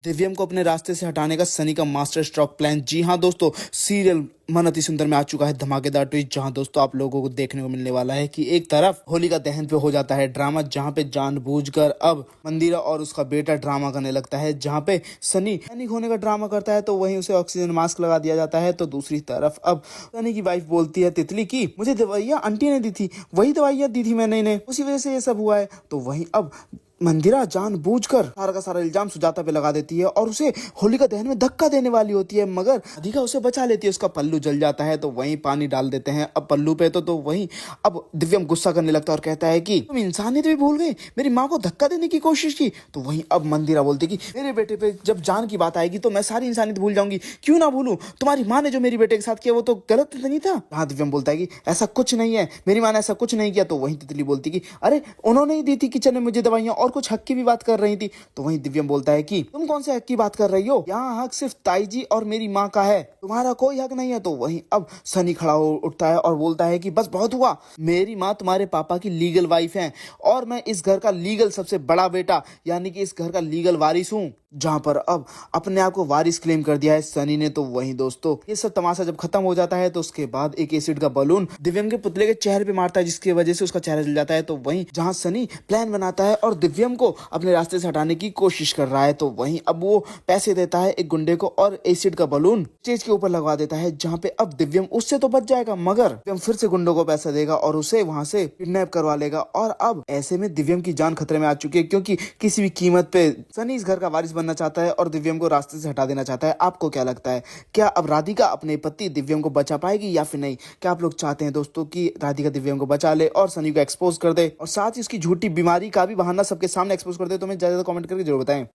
दिव्यम को अपने रास्ते से हटाने का सनी का मास्टर स्ट्रोक प्लान। जी हाँ दोस्तों, सीरियल मन अति सुंदर में आ चुका है धमाकेदार ट्विस्ट, जहां दोस्तों आप लोगों को देखने को मिलने वाला है कि एक तरफ होलिका दहन पे हो जाता है ड्रामा, जहां पे जानबूझकर अब मंदिरा और उसका बेटा ड्रामा करने लगता है, जहां पे सनी पैनिक होने का ड्रामा करता है तो वहीं उसे ऑक्सीजन मास्क लगा दिया जाता है। तो दूसरी तरफ अब सनी की वाइफ बोलती है तितली की मुझे दवाइयाँ आंटी ने दी थी, वही दवाइयाँ दी थी मैंने इन्हें, उसी वजह से ये सब हुआ है। तो वहीं अब मंदिरा जानबूझकर सारा का सारा इल्जाम सुजाता पे लगा देती है और उसे होलिका दहन में धक्का देने वाली होती है, मगर राधिका उसे बचा लेती है। उसका पल्लू जल जाता है तो वहीं पानी डाल देते हैं अब पल्लू पे। तो वहीं अब दिव्यम गुस्सा करने लगता है और कहता है कि तुम इंसानियत भी भूल गए, मेरी माँ को धक्का देने की कोशिश की। तो वहीं अब मंदिरा बोलती कि मेरे बेटे पे जब जान की बात आएगी तो मैं सारी इंसानियत भूल जाऊंगी। क्यों ना भूलूं, तुम्हारी माँ ने जो मेरे बेटे के साथ किया वो तो गलत नहीं था। हाँ, दिव्यम बोलता है कि ऐसा कुछ नहीं है, मेरी माँ ने ऐसा कुछ नहीं किया। तो वहीं तितली बोलती कि अरे उन्होंने ही दी थी किचन में मुझे दवाइयाँ और कुछ हक की भी बात कर रही थी। तो वहीं दिव्यम बोलता है कि तुम कौन से हक की बात कर रही हो, यहाँ हक सिर्फ ताई जी और मेरी माँ का है, तुम्हारा कोई हक नहीं है। तो वहीं अब सनी खड़ा हो उठता है और बोलता है कि बस बहुत हुआ, मेरी माँ तुम्हारे पापा की लीगल वाइफ है और मैं इस घर का लीगल सबसे बड़ा बेटा यानी कि इस घर का लीगल वारिस हूँ। जहां पर अब अपने आप को वारिस क्लेम कर दिया है सनी ने। तो वहीं दोस्तों ये सब तमाशा जब खत्म हो जाता है तो उसके बाद एक एसिड का बलून दिव्यम के पुतले के चेहरे पे मारता है, जिसकी वजह से उसका चेहरा जल जाता है। तो वहीं जहां सनी प्लान बनाता है और दिव्यम को अपने रास्ते से हटाने की कोशिश कर रहा है, तो वहीं अब वो पैसे देता है एक गुंडे को और एसिड का बलून स्टेज के ऊपर लगवा देता है, जहाँ पे अब दिव्यम उससे तो बच जाएगा, मगर दिव्यम फिर से गुंडों को पैसा देगा और उसे वहां से किडनैप करवा लेगा। और अब ऐसे में दिव्यम की जान खतरे में आ चुकी है, क्योंकि किसी भी कीमत पे सनी इस घर का वारिस बनना चाहता है और दिव्यम को रास्ते से हटा देना चाहता है। आपको क्या लगता है, क्या अब राधिका अपने पति दिव्यम को बचा पाएगी या फिर नहीं? क्या आप लोग चाहते हैं दोस्तों कि राधिका दिव्यम को बचा ले और सनी को एक्सपोज कर दे और साथ ही उसकी झूठी बीमारी का भी बहाना सबके सामने एक्सपोज कर दे? तो हमें ज्यादा कमेंट करके जरूर बताएं।